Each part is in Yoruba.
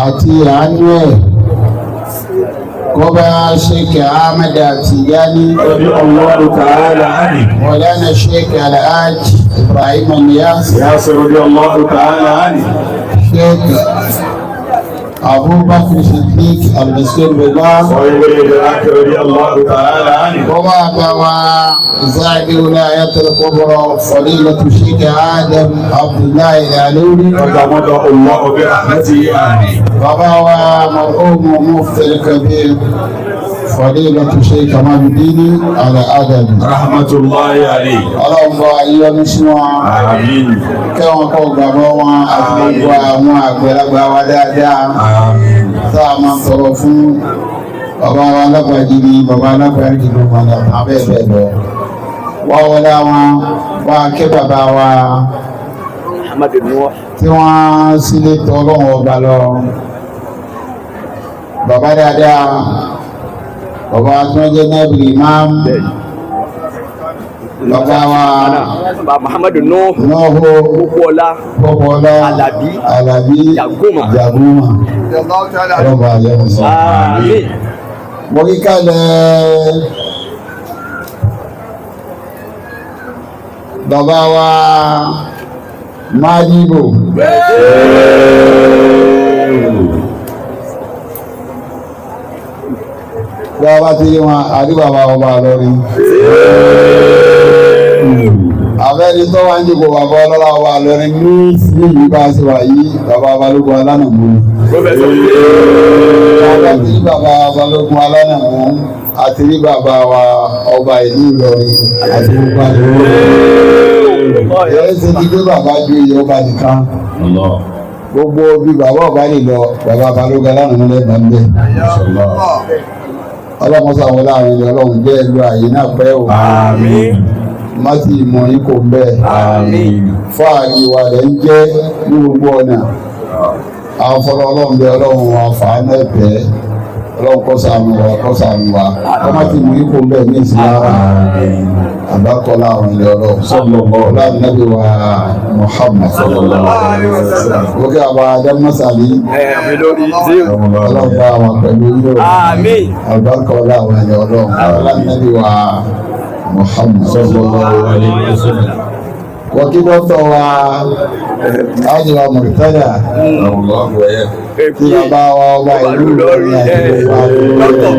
àti àánú ẹ̀ kó bá Sheikh Ahmed Tijani radiyallahu ta'ala anhu. Maulana Sheikh Alhaj Ibrahim Niyas radiyallahu ta'ala anhu. Sheikh Abubakar Siddiq Al-Miskin Billah radiyallahu ta'ala anhu. kó bá bá wa زاعد ولاية الكبرى فضيلة الشيخ آدم عبد الله العلوري وتغمده الله برحمته آمين. بابا ومرحوم مفتي الكبير فضيلة الشيخ كمال الدين على آدم رحمة الله عليه. اللهم أيها المسلمون آمين. كما قال بابا وأبوه وأبوه ودادا آمين. ساما صرفون bàbá wa alágbàjì ni bàbá alágbàjì ló máa dà abẹ́ẹ̀bẹ́ẹ̀ lọ wá wọlé àwọn wá ké bàbá wa tí wọ́n sílé tọ́ ọlọ́run ọba lọ bàbá dáadáa bàbá tí wọ́n jẹ́ nẹ́bìrì máa ń bàbá wa Muhammadu Nuhu Pópóọlá Alábí Jàgúmà ọlọ́ba àyẹ̀wò sí mo kí kalẹ̀ bàbá wa Madibo bàbá tí wọn àdúgbàbà ọba lórí àfẹ́ni tó wá ń dìbò bàbá ọlọ́lá ọba lórí ní ìlú bá ṣe wà yìí bàbá balógun alánàmú àti bàbá balógun alánàmú àti rí bàbá wa ọba ìlú Ìlọrin àti gbogbo àdúgbò ẹ̀rẹ́ ti di pé bàbá ju iye ọba nìkan gbogbo bí bàbá ọba lè lọ bàbá balógun alánàmú lẹ́gbàá ń bẹ̀ ọlọ́mọsá wọlé àwọn ilé ọlọ́run jẹ́ ìlú àyè náà pẹ́ o má ti mọ̀ yín kò ń bẹ́ẹ̀ fáàrí wa rẹ̀ ń jẹ́ ní gbogbo ọ̀nà àwọn fọlọ́ ọlọ́run bẹ ọlọ́run wa fàánà ẹ̀bẹ́ ọlọ́run kọ́sàánù wa kọ́ má ti mọ̀ yín kò ń bẹ́ẹ̀ ní ìsìlára àbákọ́lá àwọn ilé ọlọ́run ọlọ́run nábì wa Muhammad lókè àwọn adámọ́sàlì ọlọ́run bá wọn pẹ̀lú yíyọ àbákọ́lá àwọn ilé ọlọ́run ọlọ́run nábì wa Muhammad sallallahu alayhi wa sallam wakil dọ́tọ̀ wa ájúwà Murtada tí a bá wa ọba ìlú Ìlọrin àti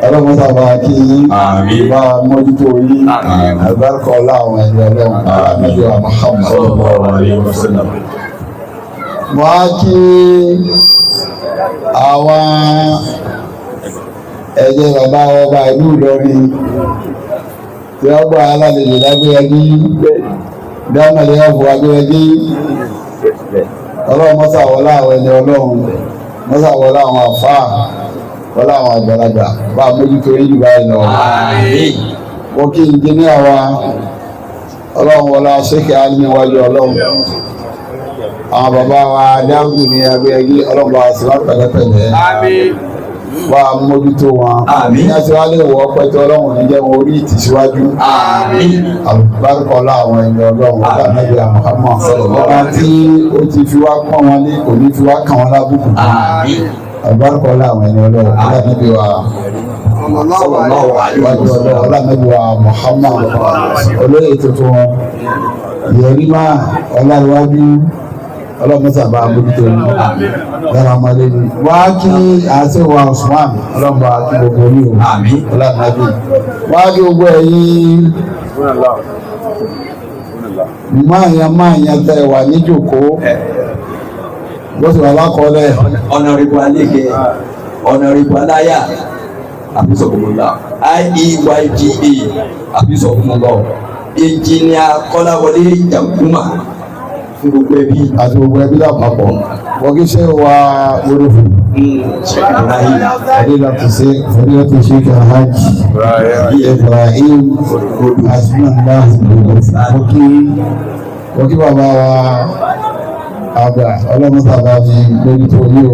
ọlọ́mọta bá kí bá mójútó yí àgbárkọ̀ láwọn ẹ̀yẹ ọlọ́run ájúwà Muhammad sallallahu alayhi wa sallam wọ́n á kí àwọn ẹ̀jẹ̀ bàbá ọba ìlú Ìlọrin tí wọ́n gbọ́ alálejò lágbéyẹgí dámàlẹ́ ọ̀fọ̀ agbéyẹgí ọlọ́run mọ́sàwọ́lá àwọn ẹni ọlọ́run mọ́sàwọ́lá àwọn àfáà wọ́lá àwọn àgbàlagbà bá mójútó yìí báyìí lọ. wọ́n kí n jẹ́ ní àwa ọlọ́run wọlá ṣékè alíwájú ọlọ́run àwọn bàbá wa dáhùn ní agbéyẹgí ọlọ́run bá sì wá pẹ̀lẹ́pẹ̀lẹ́ wà á mójútó wọn ní àti wá lè wọ pẹ́tọ́ ọlọ́run ní jẹ́ wọn orí ìtìsíwájú àlùbáríkọ́lá àwọn ẹni ọlọ́run ọ̀gá nàbí Muhammad ọba tí ó ti fi wá pọ́n wọn ní kò ní fi wá kàn wọn lábùkù àlùbáríkọ́lá àwọn ẹni ọlọ́run ọ̀gá nàbí wa ọ̀gá nàbí wa Muhammad olóyè tuntun Yerima Ọláníwájú ọlọ́mọ́sàbà mójútó lára ọmọdé ni wá kí àṣẹwà Usman ọlọ́mọ àti gbogbo ní o ọlọ́mọdé wá kí gbogbo ẹ̀yin máàyàn tẹ́ wà níjòkó bó sì wà lákọọ́lẹ̀ Honorable Aleke Honorable Alaya àbísọ̀kùnmọ́lá IEYGA àbísọ̀kùnmọ́lá Engineer Kọ́láwọlé Jàgúmà fún gbogbo ẹbí àti gbogbo ẹbí lápapọ̀ wọ́n kí ṣe wà lórí fún láti ṣe fọ́dílátì Sheikh Alhaj Ibrahim asmọ́nlá wọ́n kí bàbá wa àgbà ọlọ́mọ́sàbá ní lórí tó yíò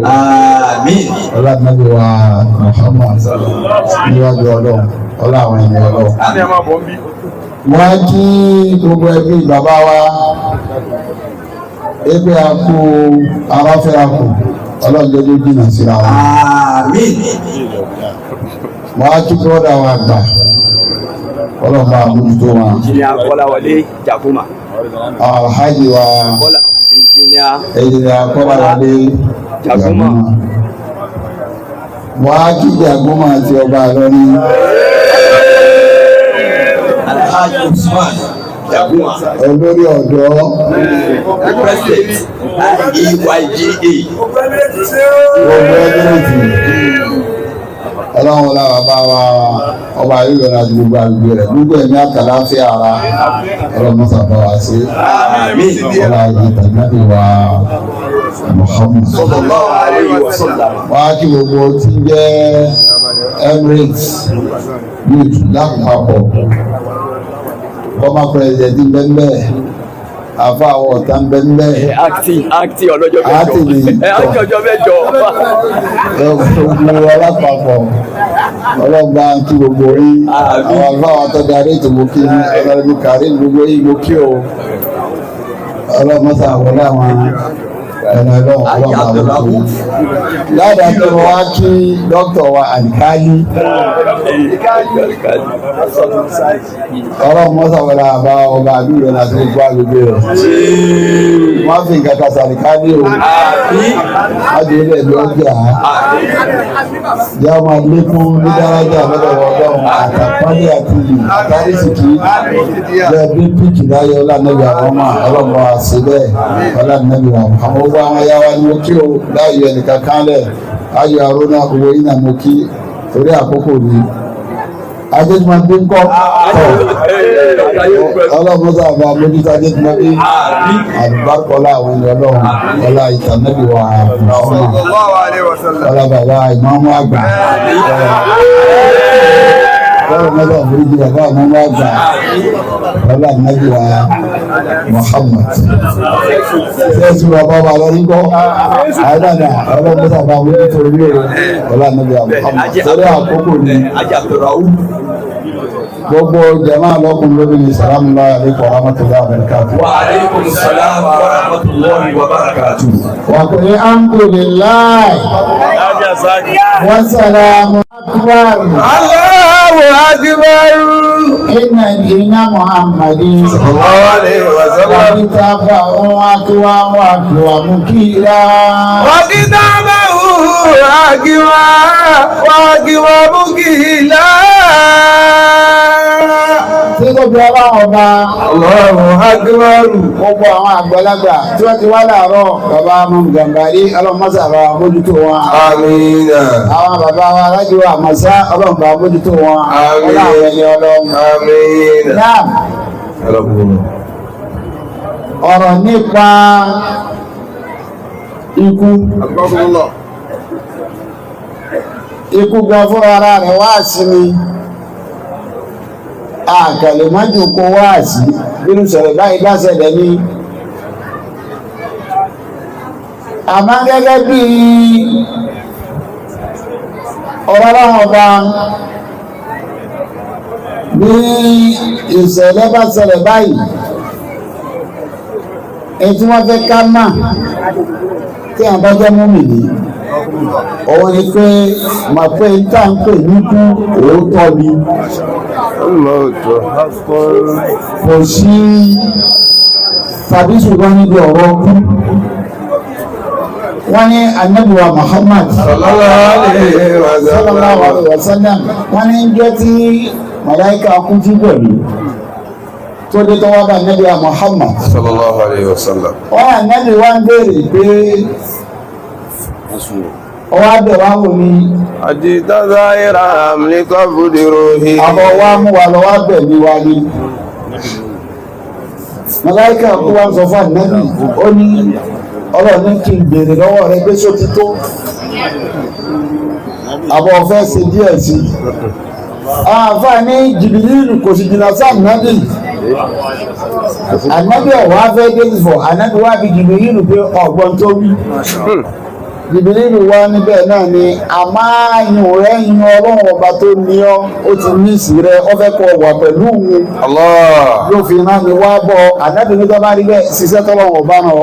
ọlọ́dúnmọ́bí wa Muhammad níwájú ọlọ́run ọláwọn ẹni ọlọ́run wọ́n kí gbogbo ẹbí bàbá wa ebe àkó aráfẹ́ àkó ọlọ́jọ́ ló jìnnà síra wọn. àmín. wọ́n á kí bọ́dà wa gbà ọlọ́ba àbójútó wọn. Engineer Kọ́láwọlé Jagoma. alhaji wa Engineer Kọ́láwọlé Jagoma. wọ́n á kí Jagoma àti ọba Ìlọrin. Alhaji Usman Jagoma. olórí ọ̀dọ́. President EYGA. gbogbo ẹgbẹ́rẹ́tì ọlọ́run ọlá bàbá wa ọba Ìlọrin àti gbogbo àgbègbè rẹ̀ gbogbo ẹ̀mí àtàláfíà ara ọlọ́run sábà wá sí ọlá ìtàgé wa Muhammad Sallallahu alaihi wasallam. wá kí gbogbo tí ń jẹ́ Emirates youth lápapọ̀ former president bẹ́ẹ̀ àfa àwọn ọ̀tá ń bẹ́ẹ̀ Acti ọlọ́jọ́ mẹ́jọ. Acti ni. Acti ọjọ́ mẹ́jọ. gbogbo alápapọ̀ ọlọ́gba kí gbogbo yín àwọn àlùfáà tó darí ètò mo kí ọlọ́run kárí gbogbo yín mo kí o ọlọ́mọta àwọlé àwọn ẹ̀rọ ọlọ́run àwọn ládàá tó wá kí dókítà wa àlìkáyí ọlọ́mọta àwọlé àbá ọba àbíyọ láti gbogbo àgbègbè rẹ̀ wọ́n fi nǹkan kan sàlìkáyí o adìyẹ ló ń jà á yà máa lékún ní dáradà lọ́dọ̀ ọlọ́run àtàpálẹ̀ àti àtàrísìkì bẹ́ẹ̀ bí píkì láyé ọlànàbí àwọn ọmọ ọlọ́mọ àṣẹ bẹ́ẹ̀ ọlànàbí àwọn ọmọ ọgbà àwọn ayáwá ni mo kí o láàyè ẹnìkan kánlẹ̀ ayọ̀ àrónà owó iná mo kí torí àkókò ni ajẹ́tùmọ̀bí ń kọ́ ọlọ́mọdé àbá mójútó ajẹ́tùmọ̀bí àlùbákọ́lá àwọn ẹni ọlọ́run ọlá ìtànẹ́bí wa ọlá bàbá ìmáàmù àgbà ọlọ́mọdé àforíjì bàbá ìmáàmù àgbà ọlá ìnábì wa Muhammad sẹ́ẹ̀sì bàbá wa lọ́rí kọ́ àádọ́dà ọlọ́mọdé àbá mójútó orí ọlá ìnábì wa Muhammad sẹ́rẹ́ àkókò ni gbogbo jama lọkùn lóbìnrin salamu alaykum wa rahmatullahi wa barakatuh. Wa alaykum salam wa rahmatullahi wa barakatuh. wa qul alhamdulillah wa salamun akbar. Allahu akbar. inna dina Muhammadin sallallahu alayhi wa sallam. wa kitabahu wa mukila. wa kitabahu wa mukila. Tí kò bí ọlọ́run ọba Allahu Akbar gbogbo àwọn àgbàlagbà tí wọ́n ti wá láàárọ̀ bàbá Gàmbàrí ọlọ́mọ́sà bá mójútó wọn. Àmín. Àwọn bàbá wa alájú àmọ́sá ọlọ́mọba mójútó wọn. Àmín. Ọlọ́run ẹni ọlọ́run. Àmín. Náà ọ̀rọ̀ nípa ikú gan fún ara rẹ̀ wá sí mi. Àkàlẹ̀ májú kó wá sí bínú sọ̀rọ̀ báyìí lásẹ̀lẹ̀ ní àmá gẹ́gẹ́ bí ọ̀rọ̀ láwọn ọba bí ìṣẹ̀lẹ̀ bá ṣẹlẹ̀ báyìí èyí tí wọ́n fẹ́ ká máa tí a bá jẹ́ mùmínì òun ni pé mà pé tá ń pè ní kú òótọ́ ni kò sí tàbí ṣùgbọ́n níbi ọ̀rọ̀ kú wọ́n ní Ànábì wa Muhammad sallallahu alaihi wasallam wọ́n ní jẹ́ tí màláíkà kú tí pẹ̀lú tó dé tó wá bá Ànábì wa Muhammad sallallahu alaihi wasallam. wọ́n Ànábì wa ń béèrè pé ọwọ́ abẹ̀ wá wò ní àdìtàdà ìrà àmìlíkọ́ fúdìrò hì. àbọ̀ wá mú wa lọ́wọ́ abẹ̀ ní wa ní màláíkà kú wá ń sọ fún Ànábì ó ní ọlọ́run kí n béèrè lọ́wọ́ rẹ pé só ti tó àbọ̀ fẹ́ ṣe díẹ̀ sí àfáà ní Jìbìrìlù kò sì jìnnà sí Ànábì Ànábì ọ̀wọ́ afẹ́ dé ìfọ̀ Ànábì wá bí Jìbìrìlù pé ọ̀gbọ́n tó wí Jìbìrìlù wá níbẹ̀ náà ni àmáyùn rẹ̀ yan ọlọ́run ọba tó ní ọ́ ó ti ní ìsì rẹ̀ ó fẹ́ kọ́ wà pẹ̀lú mi yóò fi rán mi wá bọ̀ ànábì ní tó bá rí bẹ́ẹ̀ ṣiṣẹ́ tọ́lọ́run ọba náà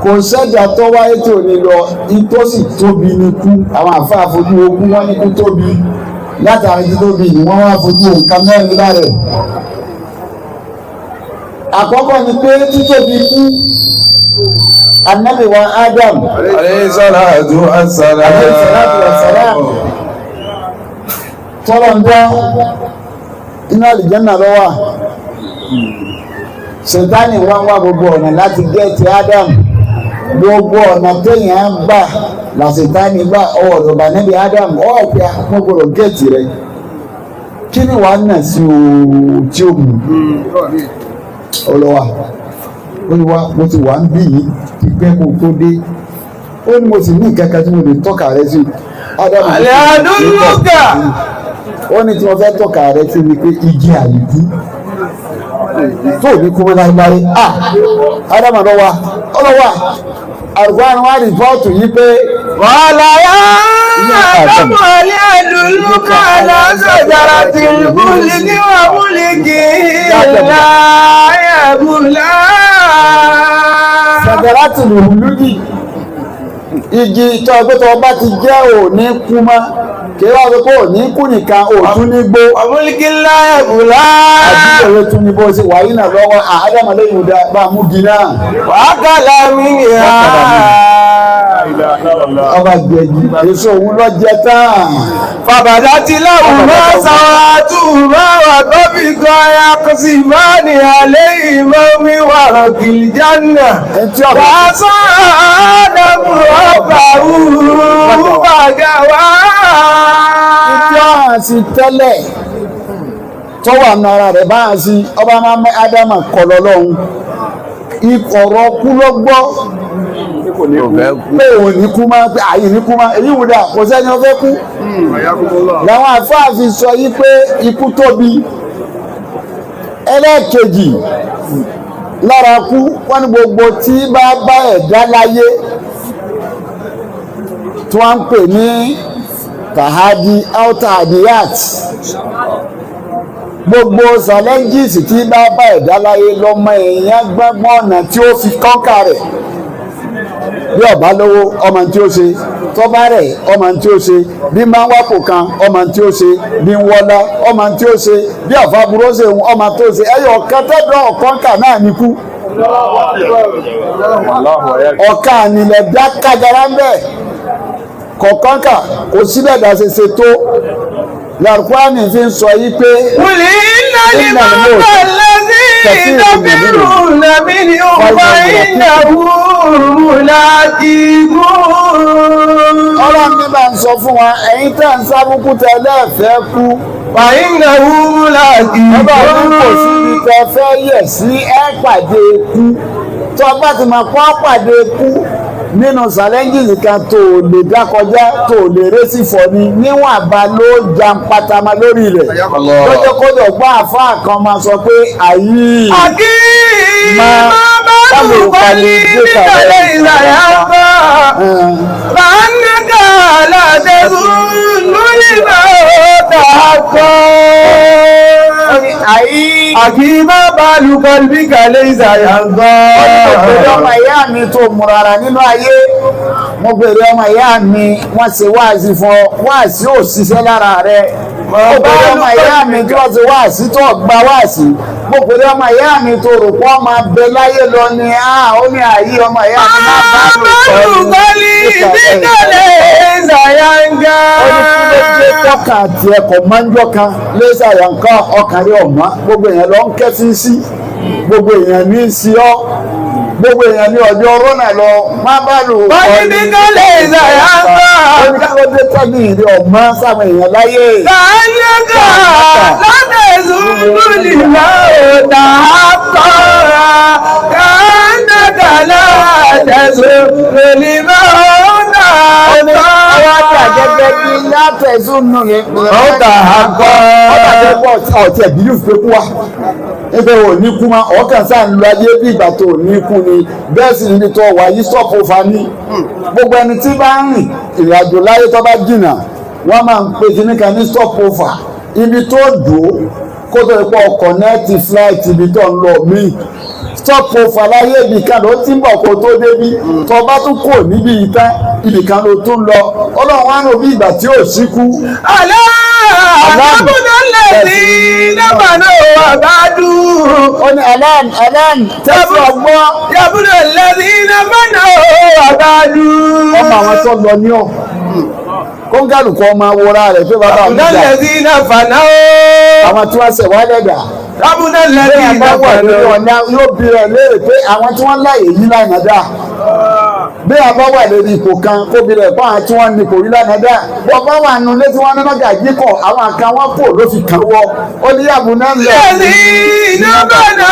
kò sẹ́jà tó wáyé tí ò ní lọ itó sì tóbi ní kú àwọn àfáà fojú ogún wọn ní kú tóbi látàrí títóbi ni wọ́n wá fojú nǹkan mẹ́rin lára ẹ̀ àkọ́kọ́ ni pé títóbi kú Ànábì wa Adam alayhi salatu wassalam tọ́lọ̀ ń dá iná àlìjẹ́nà lọ́wọ́ Sàtánì wá gbogbo ọ̀nà láti gẹ́ẹ̀tì Adam gbogbo ọ̀nà téèyàn gbà làṣetánì gbà ọwọ́ ọ̀dọ̀bà níbi Adam ọ̀pẹ́ àpọ́gbọ̀rọ̀ gẹ́ẹ̀tì rẹ̀ kí ni wàá nà sí o tí ó mú ọlọ́wà ó ní wá mo ti wà ń bí yìí ti pẹ́ kó tó dé ó ní mo sì ní ìkẹ́kẹ́ tí mo lè tọ́ka rẹ sí Adam alẹ́ àdúgbò ó ní tí mo fẹ́ tọ́ka rẹ sí ni pé igi àyíkú tó ní kú láíláí Adam ọlọ́wà àrùbánu wá rìpọ́ọ̀tù yìí pé wàhálà yá Adam alẹ́ àdúgbò lọ́sọ̀jára ti múlì kí wọ́n múlì kí láyàbùlá sàgàràtì lòlúdì igi tó ẹgbẹ́ tó bá ti jẹ́ òní kú mọ́ kí wọ́n sọ pé òní kú nìkan òtún ní gbó múlì kí láyàbùlá àdúgbò rẹ̀ tún ní bó ṣe wáyé náà lọ́wọ́ àádámọ̀lẹ́yìn ọ̀dà bá mú gi náà wàákàlà mi ọba gbẹ̀gì èso òun lọ jẹ tán fàbàdà tí láwùn máa sàwà túbà wà tóbi kan ya kò sì máa ní alẹ́ ìmọ̀ mi wà rọ̀kìlì jánà wà sọ àádọ́mù ọba òun bàgà wá. ìjọ àti tẹ́lẹ̀ tó wà nára rẹ̀ bá sí ọba máa mẹ́ ádámà kọlọ lọ́hùn ìkọ̀rọ̀ kú ló gbọ́ pé òun ní kú máa pé àyè ní kú máa èyí wù dà kò sẹ́ni ó fẹ́ kú làwọn àfáà fi sọ yí pé ikú tóbi ẹlẹ́ẹ̀kejì lára kú wọ́n ní gbogbo tí bá ẹ̀dá láyé tí wọ́n ń pè ní tàhádì altahadiyat gbogbo challenges tí bá ẹ̀dá láyé lọ́mọ èèyàn gbọ́ngbọ́n ọ̀nà tí ó fi kọ́ńkà rẹ̀ bí ọba lówó ọmọ tí ó ṣe tọ́ba rẹ̀ ọmọ tí ó ṣe bí máa ń wápò kan ọmọ tí ó ṣe bí ń wọlá ọmọ tí ó ṣe bí ọ̀fà burú ṣe ọmọ tó ṣe ẹyọ kẹtẹ́dọ̀ ọ̀kọ́ńkà náà ní kú ọ̀ka nílẹ̀ dá kájàrá ń bẹ̀ kọ̀ọ̀kọ́ńkà kò síbẹ̀ dà ṣe ṣe tó làrúkwáni fi ń sọ yí pé wùlí iná ní bàbá lẹ́sìn ìdọ́bìrù nàbí ni ó bá ìyàwó láti mú. ọlọ́run ní bá ń sọ fún wa ẹ̀yin tẹ́ ń sábúkú tẹ́lẹ̀ fẹ́ kú ìyàwó láti mú. ọba ní kò síbi tẹ́ fẹ́ yẹ̀ sí ẹ́ pàdé ikú tó bá ti máa kọ́ pàdé ikú nínú challenges kan tó lè dá kọjá tó lè rẹ́sì fọ́ ni níwọ̀n àbá ló jan pátámá lórí rẹ̀ lọ́jọ́ kọ́jọ́ gbọ́ àfáà kan máa sọ pé àyí máa bá lùkọ́lì nígbàlẹ̀ ìlàyà bá máa ń nígbà aládẹ́gùn lórí ìbáwọ̀ta kọ́. Àkíbá bá lùkọ́lì nígbàlẹ̀ ìlàyà bá. Ọmọ ìyá mi tó múrara nínú ayé mo bèrè ọmọ ìyá mi wọ́n ṣe wáàsí fún ọ wáàsí ò ṣiṣẹ́ lára rẹ̀ mo bèrè ọmọ ìyá mi tí wọ́n ṣe wáàsí tó gba wáàsí mo bèrè ọmọ ìyá mi tó rò pọ́ máa bẹ láyé lọ ni ó ní àyè ọmọ ìyá mi máa bá lùkọ́lì nígbàlẹ̀ ìzàyànga. ó ní kí ló dé tọ́ka àti ẹ̀kọ́ máa ń jọ kan lẹ́sàyànká ọkàn rẹ̀ ọ̀mọ́ gbogbo èèyàn lọ ń kẹ́fín sí gbogbo èèyàn ní í sí ọ́ gbogbo èèyàn ní ọjọ́ rọ́nà lọ má bá lù ú. wọ́n ní kí lè ṣàyà ń bá. wọ́n ní káwọn dé tọ́jú ìdí ọ̀mọ́ sáwọn èèyàn láyé. kàyékà lọ́dẹ̀ sùúrù nìlá òdà kọ́ra kàńdàkà lọ́dẹ̀ sùúrù nìlá òdà kọ́ra. àwọn àgbà gẹ́gẹ́ bí látẹ̀sùn nù yẹn. òdà kọ́ra. ọ̀dà gẹ́gẹ́ ọ̀tí ẹ̀bí yóò fi kú wa. ebe ò ní kú ma ọkàn sáà ń lo ayé bí ìgbà tó ò ní kú ni bẹ́ẹ̀ sì níbi tó wà yí stop over ní gbogbo ẹni tí bá ń rìn ìrìnàjò láyé tó bá jìnnà wọ́n máa ń pè kíní kan ní stop over ibi tó dùn kó tó ipò connect flight ibi tó ń lọ míì stop over láyé ibì kan ló ti ń bọ̀ kó tó débi tó bá tún kò níbi ìtàn ibì kan ló tún lọ ọlọ́run wá ní òbí ìgbà tí ò sí kú. Àlábùdó lẹ́sí nábàánà àbádú. Ó ní alam tẹ́sí ọgbọ́n. Yàbùdó lẹ́sí nábàánà àbádú. Ọmọ àwọn tó lọ ní ọ̀. Kóńgàlù kan máa wọra rẹ̀ pé bàbá mi jà. Yàbùdó lẹ́sí nábàánà. Àwọn tí wọ́n ṣẹ̀ wá lẹ́dà. Yàbùdó lẹ́sí nábàánà. Yóò bí rẹ̀ léèrè pé àwọn tí wọ́n láyè yí lánàá dà. Bí a bá wà lórí ipò kan kóbi rẹ̀ fún àwọn tí wọ́n ní kò rí lánàá dá wọ́n bá wà nù létí wọn nínú gàjí kọ̀ àwọn kan wọ́n pò ló fi kàn wọ́ ó ní yàgò náà lọ. Lẹ́sí nábàánà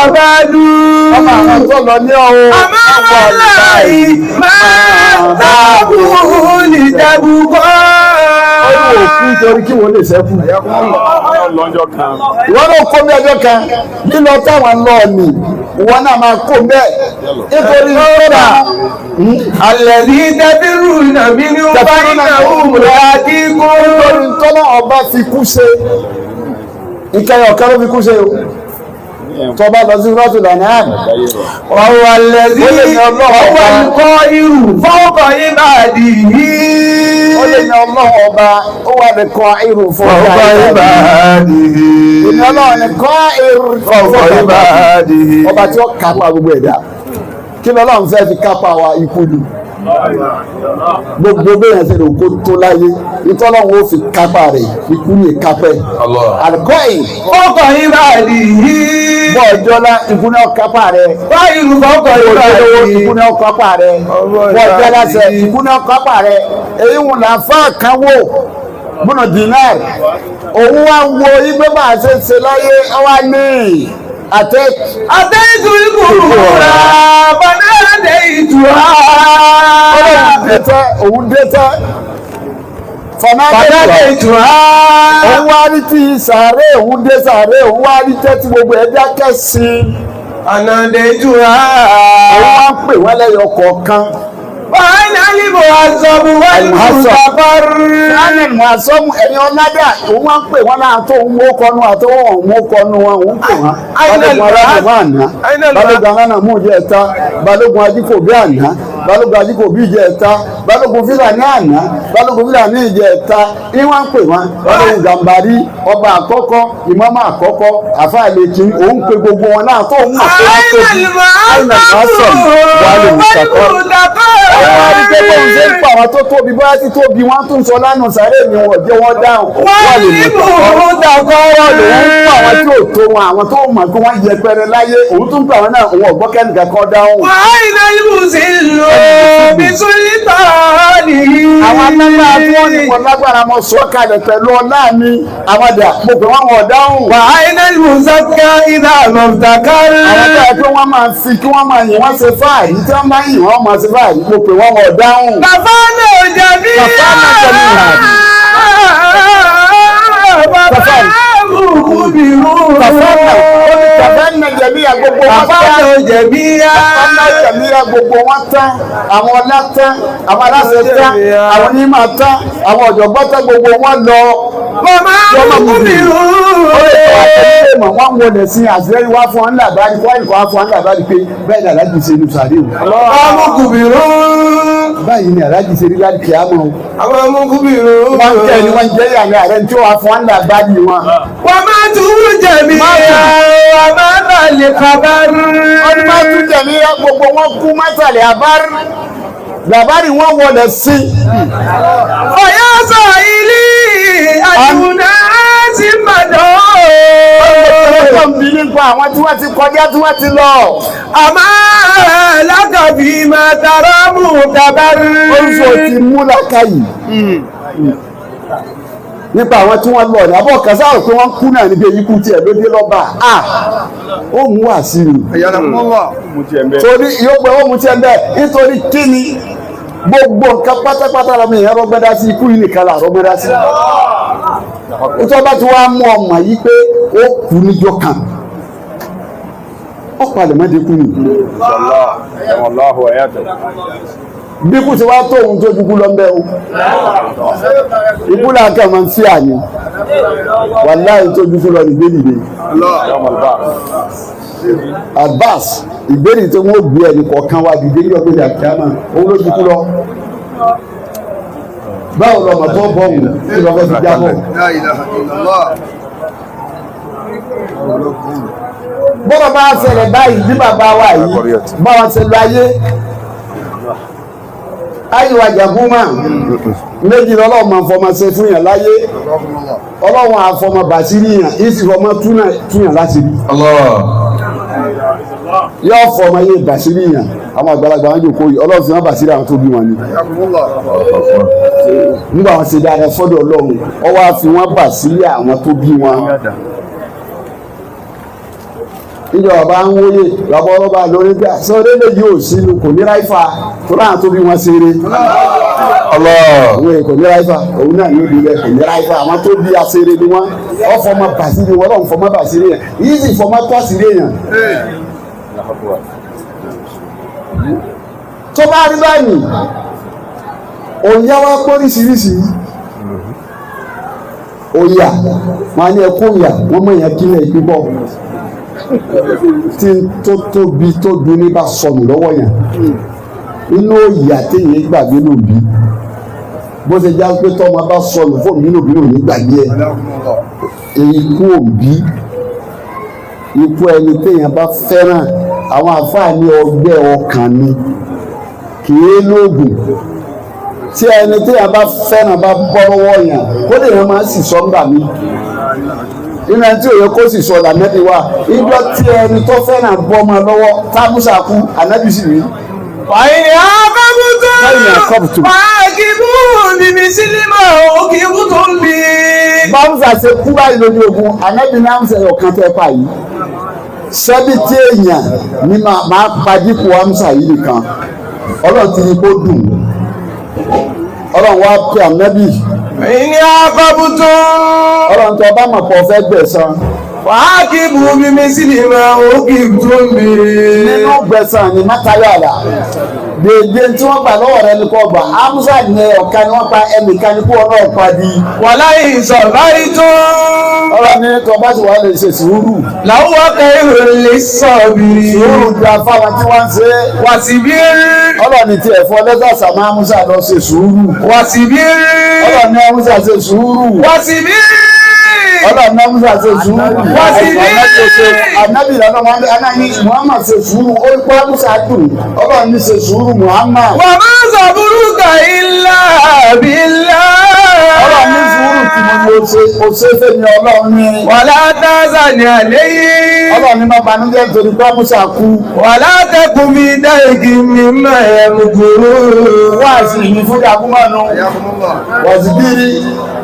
àbádú. Ọmọ àwọn tó lọ ní ọ̀hún. Àmọ́ wọn láì máa tábù nìjàbù kọ́. Ó ní òkú torí kí wọ́n lè sẹ́kù. Ìwọ́n náà kó bí ọjọ́ kan lílọ táwọn lọ nì ìwọ́n náà máa kó bẹ́ẹ̀ nítorí lọ́dà. Àlẹ́bí dábírù nàbí ní ó bá iná òmùrẹ́ àdínkù. Nítorí tọ́lá ọba fi kú ṣe ìkẹyọ̀ kan ló fi kú ṣe o. Tọ́ba lọ sí rọ́tù lánàá. Ọ̀wọ̀ àlẹ́bí ọwọ́ nǹkan irú fọ́ọ̀kọ̀ ìbàdí yìí. Ó lè ní ọlọ́run ọba ó wà nìkan irú fọ́ọ̀kọ̀ ìbàdí. Ìní ọlọ́run nìkan irú fọ́ọ̀kọ̀ ìbàdí. Ọba tí ó kápá gbogbo ẹ̀dá. Kí ni ọlọ́run fẹ́ fi kápá wa ikú ni? Gbogbo bẹ́ẹ̀ ṣe lè kó tó láyé ìtọ́lọ́run ó fi kápá rẹ̀ ikú ní kápẹ́. Àlùkọ́ yìí. Fọ́ọ̀kọ̀ ìbàdí yìí. Bọ́ ọjọ́ lá ikú ní ọkápá rẹ̀. Báyìí lù fọ́ọ̀kọ̀ ìbàdí yìí. Ikú ní ọkápá rẹ̀. Bọ́ ọjọ́ lásẹ̀ ikú ní ọkápá rẹ̀. Èyí wọn là fà kan wò múnà dinar. Òun wá wo igbó bá a ṣe láyé ọwá ní àtẹ́tù ìkùrùrà bọ́nà àtẹ́tù ha. Òun dé tẹ́. Fọ̀nàdé ìtura. Òun wá rí tí sàárè òun dé sàárè òun wá rí tẹ́ tí gbogbo ẹ̀dá kẹ́sì. Fọ̀nàdé ìtura. Òun wá ń pè wọ́n lẹ́yọ kọ̀ọ̀kan. Wọ́n á ní bò àzọ̀bù wọ́n ní ìtàbọ̀rù. Láàrin ìmọ̀ àsọ́mù ẹ̀yin ọ̀nàdà òun wá ń pè wọ́n náà tó ń mú kọnu àti wọ́n mú kọnu wọn òun pè wọ́n. Balógun aláàbò àná. Balógun aláàbò jẹ́ ẹ̀ta. Balógun ajíkòbí àná. Balógun ajíkòbí jẹ́ ẹ̀ta. Balógun Fúlàní àná. Balógun Fúlàní jẹ́ ẹ̀ta. Ìwọ́n ń pè wọ́n. Balógun Gàmbàrí ọba àkọ́kọ́ ìmọ̀mọ́ àkọ́kọ́ àfáàlẹ́kì òun pe gbogbo wọn náà tó ń mọ̀ pé wọ́n tóbi. Àwọn arúgbó ń ṣe ń pa àwọn tó tóbi bóyá tí tóbi wọ́n tún sọ lánàá sáré ni wọ́n jẹ́ wọ́n dáhùn. Wọ́n ní bòrò dàkọ́ Wọ́n lè ń pa àwọn tí ò tó wọn àwọn tó mọ̀ pé wọ́n yẹpẹrẹ láyé òun tún pa àwọn náà òun ọ̀gbọ́n kẹ́nìkan kan dáhùn. wọ́n iná ibùsí lò bí súlítà nìyí. Àwọn alágbára tí wọ́n ní wọn lágbára mọ sọ kalẹ̀ pẹ̀lú ọlá mi àwọn dà mo pè wọ́n wọ̀ dáhùn. wọ́n iná ibùsí ká ìdá àmọ̀tàkárí. Àwọn tó yẹ kí wọ́n máa fi kí wọ́n máa yìn wọ́n ṣe fáàrí tí wọ́n bá yìn wọ́n máa ṣe fáàrí mo pè wọ́n wọ̀ dáhùn. Bàbá náà jẹ̀bi Kàfẹ́nà jẹ̀bíyà gbogbo wọn tán. Àwọn ọlá tán, àwọn aláṣẹ tán, àwọn onímọ̀ tán, àwọn ọ̀jọ̀gbọ́n tán gbogbo wọn lọ. Wọ́n wọlé sí àṣírí wá fún ọ́nà àbárí fún àìkọ́ fún ọ́nà àbárí pé bẹ́ẹ̀ ni aláàjì ṣe ní sàárè o. Báyìí ni aláàjì ṣe rí láti kíámọ̀ o. Àwọn amúkúbìrò. Wọ́n jẹ́ ni wọ́n jẹ́ ìyàmì ààrẹ tí ó wá fún ọ́nà àbárí wọn. Wọ́n máa tún jẹ̀bi wọ́n máa bàlẹ̀ kábàárù. Wọ́n máa tún jẹ̀bi gbogbo wọn kú mọ́tàlẹ̀ àbárí. Làbárí wọn wọlé sí. Ọ̀yá sọ ilé àdúrà sí Ìbàdàn. Ọlọ́run bí nípa àwọn tí wọ́n ti kọjá tí wọ́n ti lọ. Àmọ́ lákàbí máa tara mú kábàárù. Oríṣi ti mú lákàyè. Nípa àwọn tí wọ́n lọ ní abọ́ kan sáà pé wọ́n kú náà níbi èyí kú tiẹ̀ ló dé lọ́ba. Ó mú wá sí i. Torí yóò pẹ́ ó mú tiẹ̀ bẹ́ẹ̀ nítorí kíni gbogbo nǹkan pátápátá lọ́mọ èèyàn rọ́gbẹ́dá sí ikú yìí nìkan là rọ́gbẹ́dá sí. Ìtọ́ bá ti wá mú ọmọ yìí pé ó kú níjọ́ kan ọ̀pàlẹ̀ mọ́dékù ni bí kú ti wá tó ohun tó dúkú lọ mẹ́ o ikú láàkẹ́ ma ń fi àní wàláhì tó dúkú lọ nìgbélìgbé Abbas ìgbéni tí wọ́n gbé ẹni kọ̀ọ̀kan wá dìde ní ọgbẹ́ni àkíyàmá owó ló dúkú lọ báwo lọ mọ̀ tó bọ̀wù tí lọ́gbẹ́ fi jábọ̀ bọ́bá bá ṣẹlẹ̀ báyìí bí bàbá wa yìí bá wọn ṣe lọ ayíwa jàgúnmá méjì lọ́lọ́wọ́ ma fọmọ ṣe fún yàn láyé ọlọ́wọ́ àfọmọ bàṣírí yàn ìsì fọmọ túyàn láti rí yóò fọmọ yé bàṣírí yàn àwọn àgbàlagbà wọn jòkó yìí ọlọ́run fi wọn bàṣírí àwọn tó bí wọn ni nígbà wọn ṣe dáadáa fọ́dọ̀ ọlọ́run ọwọ́ á fi wọn bàṣírí àwọn tó bí wọn ìjọba bá ń wóye lọ́bọ̀ ọlọ́ba lórí bí àsọ́rẹ́lẹ̀ yóò sínú kò ní ráífà tó láàrín tó bí wọ́n ṣeré ọlọ́run kò ní ráífà òun náà yóò bí rẹ̀ kò ní ráífà àwọn tó bí aṣeré ni wọ́n ọfọmọ bàṣírí wọ́n lọ́n fọmọ bàṣírí yẹn yìí sì fọmọ tọ́sírí yẹn tó bá rí báyìí òyà wá póríṣiríṣi òyà wọn ní ẹkún òyà wọn mọ èèyàn kílẹ̀ ìpínbọ̀ tí tó tóbi tó dunni bá sọnù lọ́wọ́ yẹn inú ìyá téèyàn gbàgbé ló bí bó ṣe já pé tọ́mọ bá sọnù fún mi lóbi lóbi gbàgbé ẹ ikú òbí ikú ẹni téèyàn bá fẹ́ràn àwọn àfáàní ọgbẹ́ ọkàn ni kì í lóògùn tí ẹni téèyàn bá fẹ́ràn bá bọ́ lọ́wọ́ yẹn kó lè yẹn máa sì sọ ńgbà mi nínú ẹni tí òye kó sì sọ lànàbí wa ìjọ tí ẹni tó fẹ́ràn bọ́ ọmọ lọ́wọ́ tábùsà kú ànábì sì rí. Fàyà kábùtù fàákìbù bíbí sílímà òkìbù tó ń bí. báwùsà ṣe kú báyìí lójú ogun ànábì náà ń ṣe ọ̀kan tẹ́ pa yìí ṣebí tí èèyàn ní máa padìkù àmúṣà yìí nìkan ọlọ́run ti ní kó dùn ọlọ́run wá pé ànábì. Ìní àkọ́bùtù. ọlọ́run tó bá mọ̀ pọ̀ fẹ́ gbẹ̀san. Fàákìbù bíbí sílímà òkìbù tó ń bí. nínú gbẹ̀san ni mátayọ̀ àlà dèdè tí wọ́n gbà lọ́wọ́ rẹ ní kò gbà amusa ní ọ̀ka ni wọ́n pa ẹnìkan ní kó ọlọ́ọ̀ padì. wàlá ìsọ̀bárí tó. ọ̀rọ̀ ní tó bá ti wà lè ṣe sùúrù. làwọn akẹ́rù lè sọ̀bìrì. sùúrù ju afáwọn tí wọ́n ń ṣe. wàsíbírí. ọlọ́ọ̀ ní tiẹ̀ fọ́ lẹ́tà sàmú amusa lọ ṣe sùúrù. wàsíbírí. ọlọ́ọ̀ ní amusa ṣe sùúrù. wàsíbírí. ọlọ́ọ̀ ní amusa ṣe sùúrù. wàsíbírí. anabi lọ́nà wọn anáyí muhammad ṣe sùúrù ó kó amusa dùn ọlọ́ọ̀ ní ṣe sùúrù muhammad. wà má sàbúrúkà ilá bílá. ọlọ́ọ̀ ní sùúrù tí mo ní o ṣe fẹ́ mi ọlọ́ọ̀ ní. wàlá tásà ní àlẹ́ yìí. ọlọ́ọ̀ ní má banújẹ́ nítorí pé amusa kú. wàlá tẹkùn mi dá igi mi mọ̀ ẹ̀ mú kúrú. wá sí ìní fún jagunmọ́nu wàsíbírí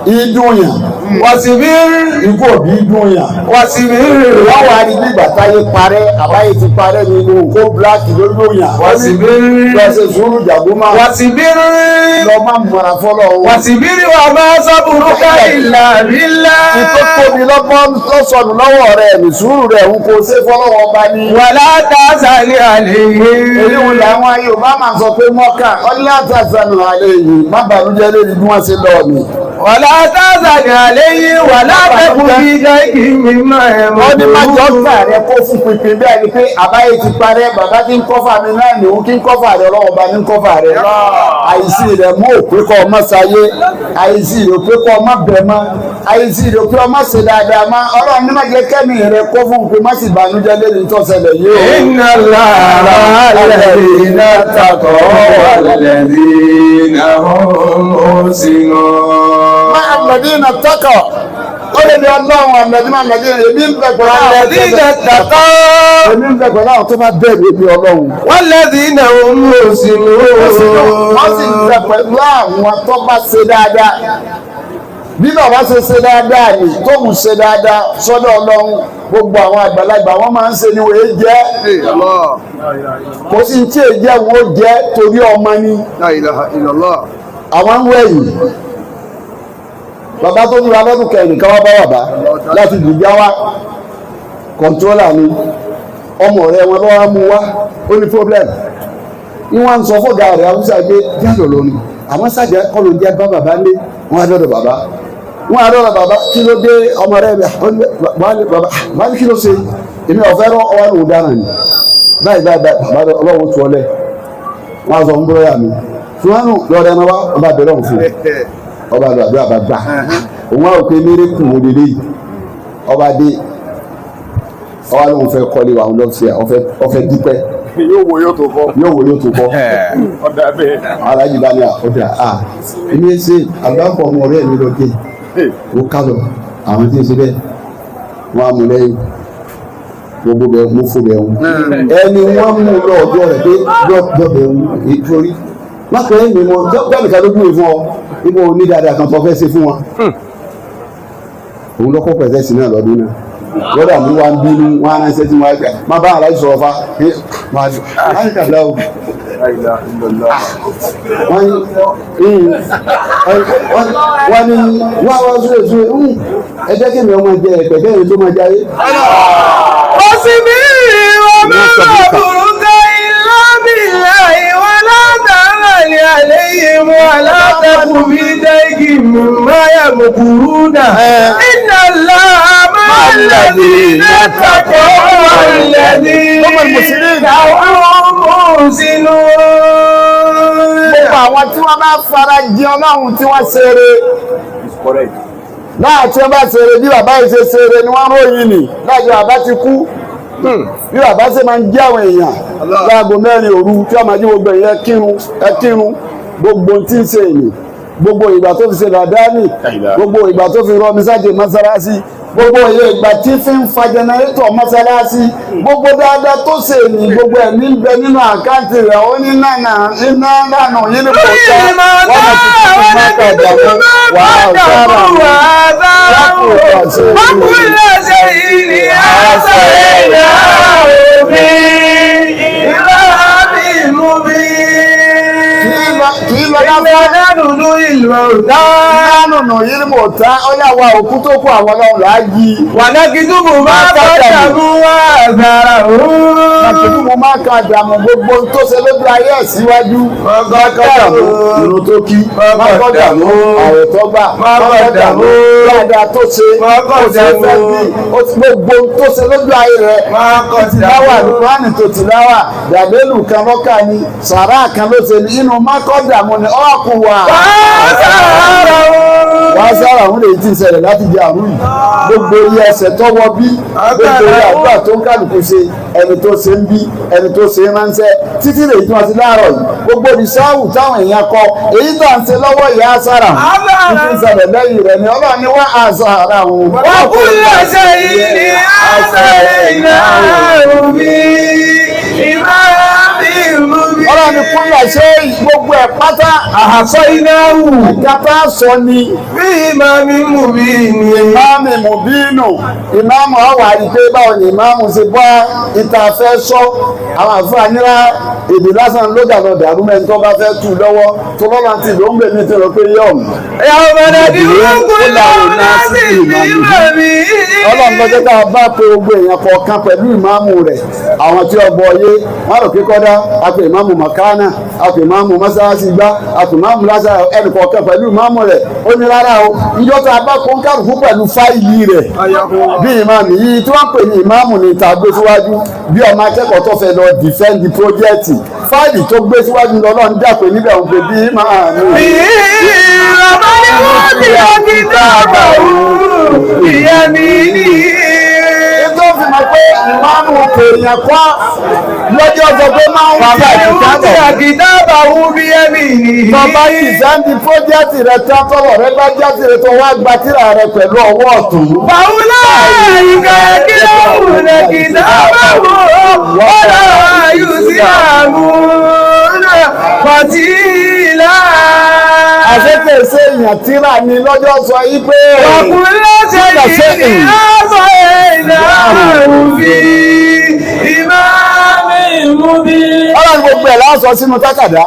ìdúnyàn wàsíbírí. ikú òbí ìdúnyàn wàsíbírí. wọ́n wá ní nígbà táyé parẹ́ àbáyé ti parẹ́ ní inú kó bíláàkì lóyún wàsíbírí. lọ́sẹ̀ sùúrù jagunmọ́ wàsíbírí. lọ́ máa mọ̀ra fọ́lọ́ wọn. wàsíbírí wà má sàbúrúkà ilá bílá. ìtò tóbi lọ́gbọ́n lọ́sọ̀nù lọ́wọ́ rẹ̀ ní sùúrù rẹ̀ ń kó ṣe fọ́lọ́wọ́ bá ní. wàlá tásà ní àlẹ́ yìí. èyí wọn làwọn Yorùbá máa sọ pé mọ́kà ọlá tàṣánù àlẹ́ yìí má bànújẹ́ lórí bí wọ́n ṣe lọ́ọ̀ ni. wàlá tásà ní àlẹ́ yìí wàlá tẹkùn mi dá igi mi mọ̀ ẹ̀ mú wọ́n ní má jọ́ gbà rẹ kó fún pinpin bẹ́ẹ̀ ni pé àbáyé ti parẹ́ bàbá tí ń kọ́fà mi náà ni òun kí ń kọ́fà rẹ ọlọ́wọ́ bá ní ń kọ́fà rẹ. àìsí rẹ mú òpé kọ́ ọmọ sáyé àìsí rẹ òpé kọ́ ọmọ bẹ̀ mọ́ àìsí rẹ òpé ọmọ ṣe dáadáa mọ́ ọlọ́run ní má jẹ́ kẹ́mi rẹ kó fún pé má sì bànújẹ́ lé ní tọ́sẹ̀lẹ̀ yìí o. iná lára alẹ́ iná takọ̀ walladhina hum sinun. má alladhina taqaw ó lè ní ọlọ́run alladhina èmi ń bẹ̀ pẹ̀lú àwọn walladhina taqaw. èmi ń bẹ̀ pẹ̀lú àwọn tó bá bẹ̀rù èmi ọlọ́run. walladhina hum sinun. wọ́n sì ń bẹ̀ pẹ̀lú àwọn tó bá ṣe dáadáa bí bàbá ṣe dáadáa ni tóun ṣe dáadáa sọ́dọ̀ ọlọ́run gbogbo àwọn àgbàlagbà wọ́n máa ń ṣe ni wòye jẹ́ kò sí tí èyí jẹ́ wo jẹ́ torí ọmọ ni àwọn ń wẹ̀yìn bàbá tó ní wa lọ́dún kẹrin ká wá bá bàbá láti dùgbà wá kọ̀ńtólà ni ọmọ rẹ̀ wọn lọ́wọ́ mú wá ó ní problem ní wọ́n ń sọ fọ́gà rẹ̀ Haúsá gbé jáde lónìí àwọn sájà kọ́ ló jẹ́ bá bàbá lé wọ́n á dọ́dọ̀ bàbá kí ló dé ọmọ rẹ̀ bàbá ní kí ló ṣe èmi ọ̀fẹ́ rọ ọwọ́ ní ọ̀daràn ni báyìí bàbá ọlọ́run tu ọlẹ́ wọ́n á sọ ń bọ́lá mi fúnwánù lọ́dẹ náà wá ọba bẹ̀rẹ̀ òun fún ọba àdúrà bá gbà òun á òkè méré kù wọ́n délé yìí ọba dé ọba lóun fẹ́ kọ́lé wa ọfẹ́ dípẹ́ yóò wo yóò tó kọ́ ọ̀dà bẹ́ẹ̀ alájí bá ní ọ̀dà èmi ẹ ṣe àgbáǹkọ̀ ọmọ ọ̀rẹ́ mi lókè ó kálọ̀ àwọn tí ń ṣe bẹ́ẹ̀ wọ́n á mú lẹ́yìn gbogbo bẹ́ẹ̀ mú fún bẹ́ẹ̀ wọn ẹni wọ́n mú lọ ọjọ́ rẹ̀ pé lọ́bẹ̀ wọn nítorí mákàrẹ́ mi mọ bẹ́ẹ̀ nìkan ló kúrò fún ọ níbo ní dáadáa kan tó fẹ́ ṣe fún wọn òun lọ́kọ̀ pẹ̀sẹ̀ sí náà lọ́dún náà lọ́dà mú wa ń bínú wọn á ránṣẹ́ tí wọ́n á gbà má bá àlàyé sọ̀rọ̀ fa láti kàdá o wọ́n ní wá súré ẹ jẹ́ kí mi ọmọ jẹ ẹ̀pẹ̀ kẹ́yìn tó máa jáyé. ó sì bí wọ́n bá burú ká ilá bí láì wọ́n látara ní alẹ́ yìí mú alátakù bí dẹ́gì máyà mú burú náà. iná láàmú lẹ́bí látàkọ́ lẹ́bí àwọn sínú. Gbogbo àwọn tí wọ́n bá fara jẹ Ọlọ́run tí wọ́n ṣeré náà tí wọ́n bá ṣeré bí bàbá yìí ṣe ṣeré ni wọ́n ròyìn nì láti bàbá ti kú bí bàbá ṣe máa ń jẹ́ àwọn èèyàn láago 4 òru tí wọ́n máa jí gbogbo èèyàn kírun gbogbo tí ń ṣe èyí gbogbo ìgbà tó fi ṣe dàdáni gbogbo ìgbà tó fi rọ mísájì mọ́sálásí gbogbo ìgbà tí fi ń fa jẹnẹrétọ̀ mọ́sálásí gbogbo dáadáa tó ṣe ní gbogbo ẹ̀mí ń bẹ nínú àkáǹtì rẹ̀ ó ní iná lánà yìí ní kò tẹ́ wọ́n máa ti fi máa kàdà fún wà á sára wọ́n kú lẹ́sẹ̀ yìí ní àṣà ẹ̀yà òfin ìlàbí mú bí. kì í lọ Ìgbàdánù ìlú ọ̀dá. nánùnù yìí mò tá ọyá wa òkú tó kú àwọn ọlọ́run là á yí. Wàdákìtúbù máa kọjá mú wá àgbàrá òun. Wàdákìtúbù máa ka dààmú gbogbo tó ṣe lójú ayé ẹ̀ síwájú. Máa kọjá mú irun tó kí. Máa kọjá mú àwẹ̀ tó gbà. Máa kọjá mú dáadáa tó ṣe. Máa kọjá mú gbogbo tó ṣe lójú ayé rẹ̀. Máa kọjá mú Lùkùránì tó tìláwà dàbélù kan lọ́kà ni sàrà kan ló ṣe ní inú máa kọjá mú ni ọ̀kùn wà. Wàá sára òun lè ti ṣẹlẹ̀ láti di àrùn yìí gbogbo iye ẹsẹ̀ tọwọ́ bí gbogbo iye àdúrà tó ń kálukú ṣe ẹni tó ṣe ń bí ẹni tó ṣe ń ránṣẹ́ títí lè tún àti láàárọ̀ yìí gbogbo ìṣáwù táwọn èèyàn kọ èyí tó à ń ṣe lọ́wọ́ ìyá sára títí ń ṣẹlẹ̀ lẹ́yìn rẹ̀ ni Ọlọ́run ni wọ́n á sára òun. wọ́n kú lọ́sẹ̀ yìí ní àṣẹ ìlà òbí Ọlọ́run ni kúnlẹ̀ ṣe gbogbo ẹ̀ pátá àhàsọ iná wù. ìjàpá sọ ni. Bí ìmáàmì mú bí ni. Ìmáàmì mú bí nù. Ìmáàmù ọ̀wà àdìpé báwo ni ìmáàmù ṣe bọ́ ìta fẹ́ sọ. Àwọn àfúrà nílá èdè lásán ló dàgbà dàrú mẹ́rin tó bá fẹ́ tù lọ́wọ́ tó lọ́la ti ló ń gbè ní tẹ̀lé pé yọ̀ mí. Ìyàwó bàdà bí wọ́n kú lọ́wọ́ láti ìmáàmì. Ọlọ́run lọ́jọ́ tá a bá pe gbogbo èèyàn kọ̀ọ̀kan pẹ̀lú ìmáàmù rẹ̀. Àwọn tí ọgbọ yé wọ́n rò kíkọ́ dá a pe ìmáàmù mọ̀kánà a pe ìmáàmù mọ́sálásí gbá a pe ìmáàmù lásà ẹnì kọ̀ọ̀kan pẹ̀lú ìmáàmù rẹ̀ ó ní rárá o ìjọ tá a bá kó ń kárùkù pẹ̀lú fáìlì rẹ̀ bí ìmáàmù yìí tí wọ́n pè ní ìmáàmù ní ìta gbé síwájú bí ọmọ akẹ́kọ̀ọ́ tó fẹ́ lọ dìfẹ́ǹdì pírójẹ́ẹ̀tì fáìlì tó gbé síwájú lọ́lọ́ ń dàpé níbẹ̀ òun pé bí ìmáàmù. Ìrọ̀mọ́ ni wọ́n ti ọdí dáàbà ìyá mi ní. Ètò fi mọ̀ pé ìmáàmù èèyàn kọ́ lọ́jọ́ sọ pé máa ń wà bá àkìdábà wú bí ẹ̀mí ni. Tọ́ba ìsáǹdì pọ́jẹ́tì rẹ̀ tán tọ́lọ̀ rẹ̀ bá jáde rẹ̀ tó wá gba tírà rẹ̀ pẹ̀lú ọwọ́ ọ̀tún. Bàwùlá ìgbà kí ló wù ní kìdábà wù wọ́lá yóò sí àmúnà pàtílà. Àṣẹ́kẹ̀ ṣe èèyàn tírà ni lọ́jọ́ sọ yí pé. Wàkúnlẹ̀ ṣe yìí ní àbọ̀ ẹ̀dá òfin ìmáàmì mú bí. Ọlọ́run gbogbo ẹ̀ láṣọ sínú tákàdá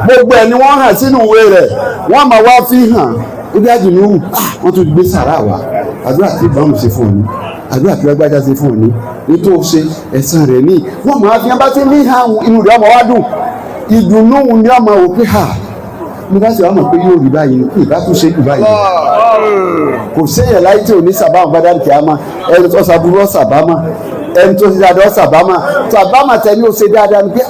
gbogbo ẹ̀ ni wọ́n hàn sínú ìwé rẹ̀ wọ́n máa wá fi hàn ibi àjùnú wọ́n tún gbé sàrà wá àdúrà tí ìbámu ṣe fún òní àdúrà tí lágbájá ṣe fún òní nítorí ṣe ẹ̀san rẹ̀ ní wọ́n máa fi bá ti ní inú rẹ̀ ọmọ wá dùn ìdùnnú ni ọmọ wò pé ha mo bá ṣe wá mọ̀ pé yóò rí báyìí ní ìbá tún ṣe jù báyìí kò séyàn láyé tí ò ní sàbámà bá dárí kìámà ẹni tó ṣàbúrò ọ̀sàbámà ẹni tó ṣe dáadáa ọ̀sàbámà tó àbámà tẹ ní ó ṣe dáadáa ni pé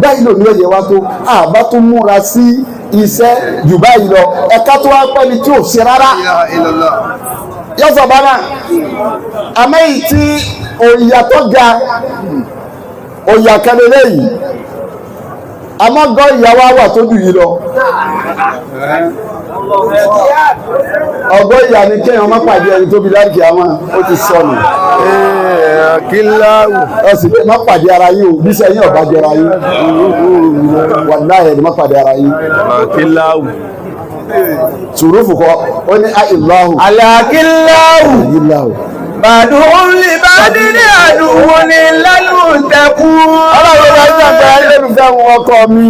báyìí lòní ọ̀yẹ̀ wa tó àbá tó múra sí iṣẹ́ jù báyìí lọ ẹ̀ka tó wá pẹ́ ni tí ò ṣe rárá yọ́sọ̀ bára àmẹ́yìí tí òyìyà tó ga òyìyà kẹlẹ́lẹ́ yìí àmọ́gọ́ ìyàwó àwà tó jù yìí lọ ọgọ́ ìyà ni kéèyàn má pàdé ẹni tó bí láìkì àmọ́ ó ti sọnù kíláwù ẹ̀sìn má pàdé ara yín o bí sẹ́yìn ọ̀bá jọra yín wàláhì ni má pàdé ara yín kíláwù sùrùfù kọ ó ní àìláhù alákíláwù bàdùn lè bá dídí àdùnwò ní lẹ́nu tẹ̀kú. ọlọ́run bá jàgbá ẹlẹ́nufẹ́ wọn ọkọ mi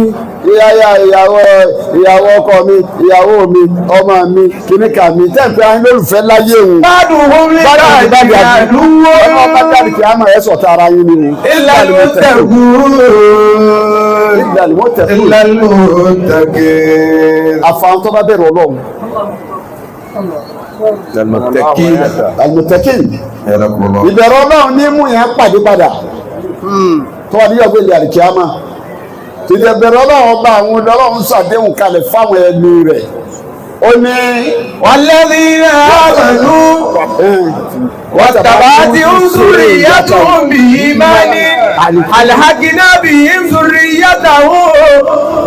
ìyàwó ọkọ mi ìyàwó mi ọmọ mi kìnnìkà mi tẹ́ǹpẹ́ ayé lólùfẹ́ láyé òun. bàdùn lè bá dídí àdùnwò. ọmọ bá dáàdì kí á mọ̀ ẹ́ sọ̀tà ara yín ni. ìlànà tẹ̀kú. ìlànà tẹ̀kú. àfàwọn tó bá bẹ̀rù ọlọ́run. Al-Muttaqin ìbẹ̀rù ọlọ́run ní mú yẹn pàdé padà tó wà níyàwó ilé àríkíámà ìbẹ̀rù ọlọ́run bá àwọn ọlọ́run ṣàdéhùn kalẹ̀ fáwọn ẹni rẹ̀ ó ní walladhina amanu wattaba'athum dhurriyyatuhum biimanin alhaqna bihim dhurriyyatahum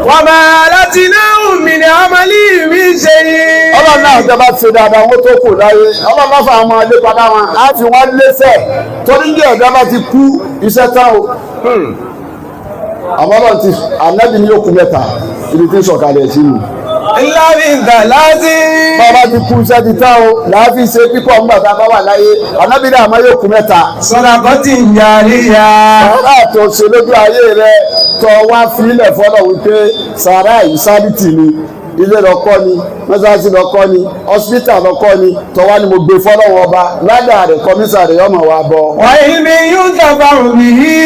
wa ma alatnahum min amalihim min shay'in. ọlọ́run náà jọba ti dáadáa wọ́n tó kù láyé ọlọ́run náà fà àwọn ilé padà wọn á fi wọ́n lẹ́sẹ̀ torí ní ọ̀dọ́ bá ti kú iṣẹ́ tán o àmọ́ ọlọ́run ti ànábì ní òkú mẹ́ta ibi tí ń sọ̀kalẹ̀ sí mi. ńlá mi ń gbà láti. bàbá ti kú iṣẹ́ ti tán o làá fi ṣe pípọ̀ ńgbà tá a bá wà láyé ànábì náà àmọ́ yóò kú mẹ́ta. sadaqati jariya. sàrà tó ṣe lójú ayé rẹ tó wá fílẹ̀ fọ́nà wípé sàrà yìí sábìtì ni ilé lọ́kọ́ ni mọ́sáàsì lọ́kọ́ ni hospital lọ́kọ́ ni tọ́wá ni mo gbé fọ́nà wọn bá ládàá rẹ̀ kọ́mísà rẹ̀ yọmọ wa bọ̀. wà ilmi yuntafaru bihi.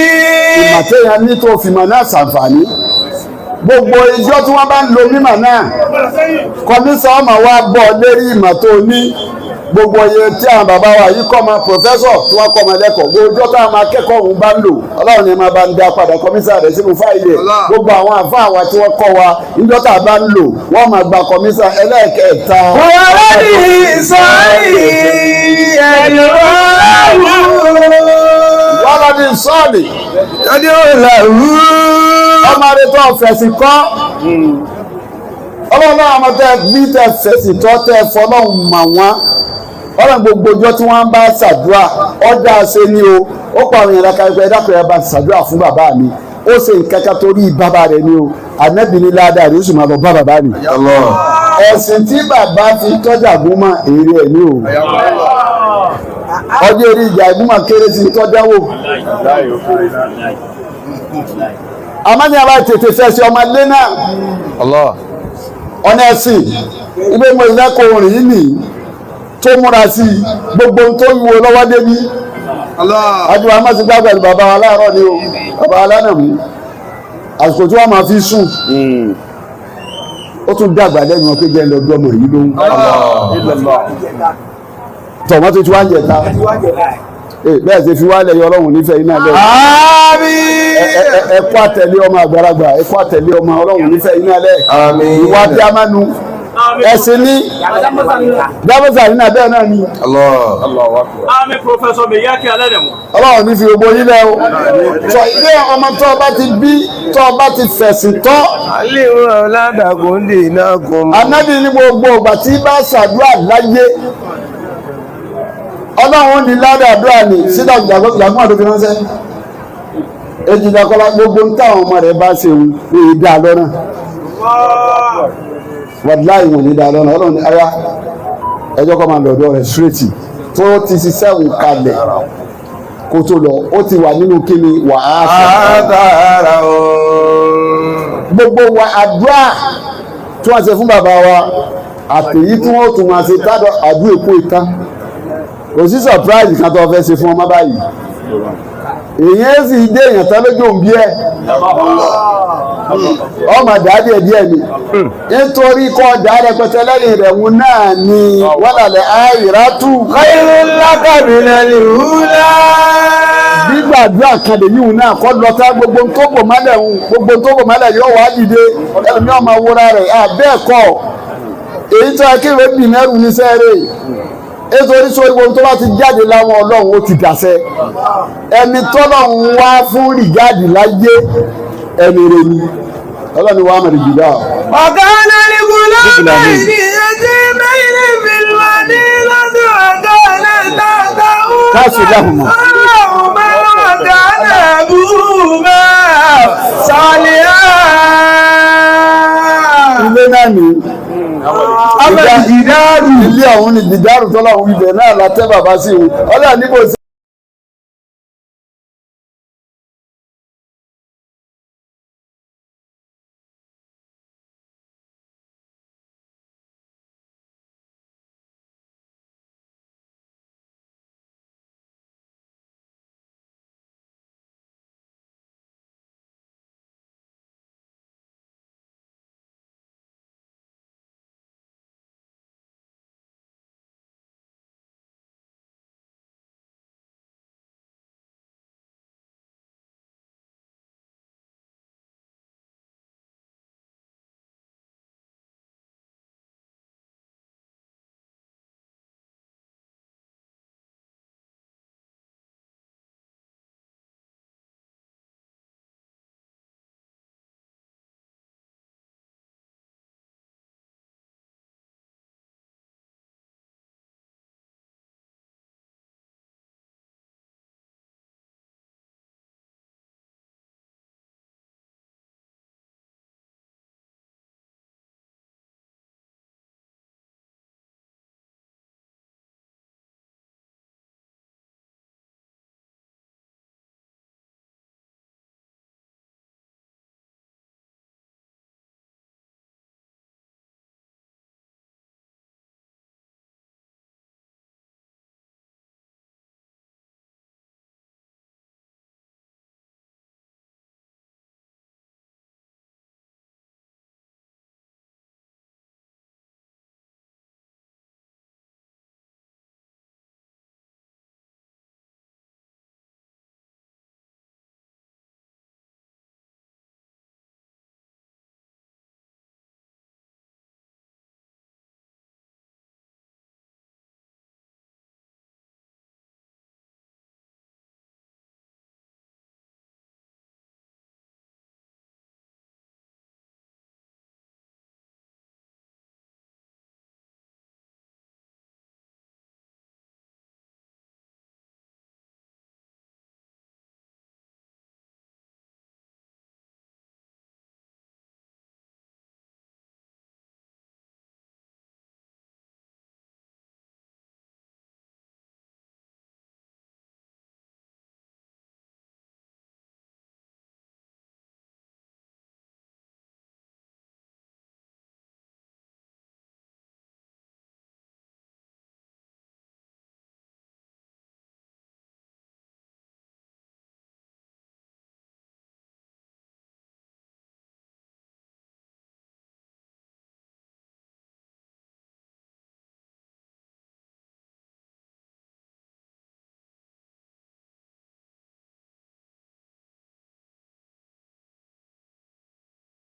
ìmọ̀tẹ́yàn ní tó fìmọ̀ náà ṣàǹfààní gbogbo ìjọ tí wọ́n bá ń lo mímọ̀ náà kọ́mísà ọmọ wa bọ̀ lérí ìmọ̀ tó ní gbogbo iye tí àwọn bàbá wa yìí kọ́ ọmọ pòfẹ́sọ̀ tí wọ́n kọ́ ọmọ lẹ́kọ̀ọ́ gbogbo ọjọ́ táwọn akẹ́kọ̀ọ́ òun bá ń lò ọlọ́run ni máa bá ń dá padà kọ́mísà rẹ̀ sínú fáìlì gbogbo àwọn àfáà wa tí wọ́n kọ́ wa níjọ́ tá a bá ń lò wọ́n máa gba kọ́mísà ẹlẹ́ẹ̀kẹta. wọ́n ní sọ́ọ̀lì ẹ̀dùn wọ́n ní sọ́ọ̀lì ọmọ rẹ tó fẹ̀sìn kọ́ ọlọ́run náà ọmọ tẹ bí tẹ fẹ̀sìn tọ́ tẹ fọlọ́run mà wọ́n ọlọ́run gbogbo ọjọ́ tí wọ́n bá ṣàdúrà ọjà ṣe ni o ó pa àwọn èèyàn káyọ̀ pé ẹ̀dákùn ẹ̀ bá ṣàdúrà fún bàbá mi ó ṣe nǹkan kan torí bàbá rẹ̀ ni o ànábì ní ládàá rẹ̀ ó sì máa lọ bá bàbá mi. ẹ̀sìn tí bàbá fi tọ́jà gúnmọ̀ èrè ẹ̀ ní o ọjọ́ orí ìjà ìgúnmọ̀ kéré sí tọ́jáwò àmọ́ ní àbá tètè fẹ́ sí ọmọ ilé náà ọ̀nà ẹ̀sìn ibé mo ìlẹ́kọ̀ọ́ rìn yìí nìyí tó múra sí gbogbo tó yíwo lọ́wọ́ débi àjùwà má ti gbá pẹ̀lú bàbá wa láàárọ̀ ni o bàbá wa lánàá mú àsìkò tí wọ́n máa fi sùn ó tún dàgbà lẹ́yìn wọn pé jẹ́ lọ́dún ọmọ yìí lóhun tọ̀wọ́n tó ti wá ń jẹ̀ta bẹ́ẹ̀ ṣe fi wálẹ̀ yọ ọlọ́run nífẹ̀ẹ́ iná lẹ́yìn ẹ̀kọ́ àtẹ̀lé ọmọ àgbàlagbà ẹ̀kọ́ àtẹ̀lé ọmọ ọlọ́run nífẹ̀ẹ́ iná lẹ́yìn ìwà bí a máa nu ẹ̀sìn ní dábọ́sà nínú abẹ́ náà ni. Àmì Prọfẹ̀sọ̀ Mèyákì Alẹ́dẹ̀mú. ọlọ́run ní fi gbogbo yín lẹ́ o sọ ilé ọmọ tó ọba ti bí tó ọba ti fẹ̀sìn tọ́. àlewọ̀ ládàgún lè náà gùn. anábì ní gbogbo ìgbà tí bá ṣàdúrà láyé ọlọ́run ní ládàdúrà ní sídà ìjàgbọ́n àdókè ránṣẹ́ èjìdàkọ́lá gbogbo ń táwọn ọmọ rẹ̀ bá ṣe ní ìdá lọ́nà wàdláì wò ní ìdá lọ́nà ọlọ́run ní ara ẹjọ́ kọ́ máa lọ́dọ̀ rẹ̀ ṣírètì tó ti ṣiṣẹ́ òun kalẹ̀ kó tó lọ ó ti wà nínú kíni wà á àtàrà o. gbogbo wa àdúrà tí wọ́n ṣe fún bàbá wa àtèyí tí wọ́n tún máa ṣe tádọ̀ àdúrà èkó ìtàn kò sí surprise kan tó fẹ́ ṣe fún ọmọ báyìí èyàn sì dé èyàn tán lójú òǹbí ẹ ọmọ dáadé díẹ̀ ni nítorí kọ́ dáadé pẹ̀tẹ́ lẹ́yìn rẹ̀ wọn náà ni wàlàlẹ̀ àìrátù khairul laka minal ula. gbígbàdúrà kan lè yíwùn náà kọ́ lọ́tà gbogbo tó bò mọ́lẹ̀ yóò wá dìde ẹlòmí ọmọ wúra rẹ̀ bẹ́ẹ̀ kọ́ èyí tó akéwé bì mẹ́rù ní sẹ́ẹ̀rẹ̀ nítorí sórí gbogbo tó bá ti jáde láwọn ọlọ́run ó ti dàṣẹ ẹni tọ́lọ́run wá fún rìgáàdì láyé ẹni rẹ̀ ni ọlọ́run wá mẹ́rin jùlọ. ọ̀gá náà ní kúlọ́ bẹ́ẹ̀ ni ẹtí mẹ́rin fìlúwà ní lọ́dún ọ̀gá náà dáadáa ó káàsì dáhùn mọ́. ọlọ́run mẹ́rin ọ̀gá náà búrúmọ́ sọ́ọ̀lì ilé náà ni ìdáàrú ilé ọ̀hún ni ìdáàrú tọ́lọ́run ibẹ̀ náà látẹ́ bàbá sí i ọlọ́run níbo